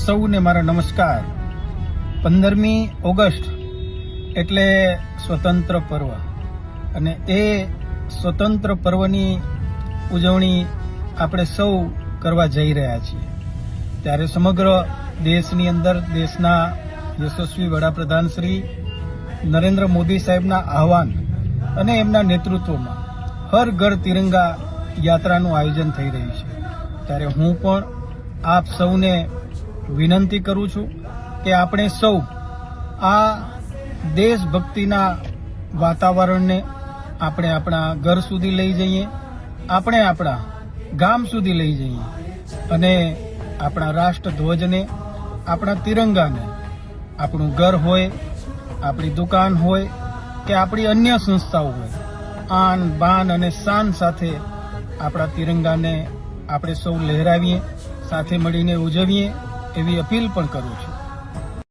સૌને મારા નમસ્કાર। 15મી ઓગસ્ટ એટલે સ્વતંત્ર પર્વ અને એ સ્વતંત્ર પર્વની ઉજવણી આપણે સૌ કરવા જઈ રહ્યા છીએ। ત્યારે સમગ્ર દેશની અંદર દેશના યશસ્વી વડાપ્રધાન શ્રી નરેન્દ્ર મોદી સાહેબના આહવાન અને એમના નેતૃત્વમાં હર ઘર તિરંગા યાત્રાનું આયોજન થઈ રહ્યું છે। ત્યારે હું પણ આપ સૌને વિનંતી કરું છું કે આપણે સૌ આ દેશભક્તિના વાતાવરણને આપણે આપણા ઘર સુધી લઈ જઈએ, આપણે આપણા ગામ સુધી લઈ જઈએ અને આપણા રાષ્ટ્રધ્વજને, આપણા તિરંગાને આપણું ઘર હોય, આપણી દુકાન હોય કે આપણી અન્ય સંસ્થાઓ હોય, આન બાન અને શાન સાથે આપણા તિરંગાને આપણે સૌ લહેરાવીએ, સાથે મળીને ઉજવીએ એવી અપીલ પણ કરું છું।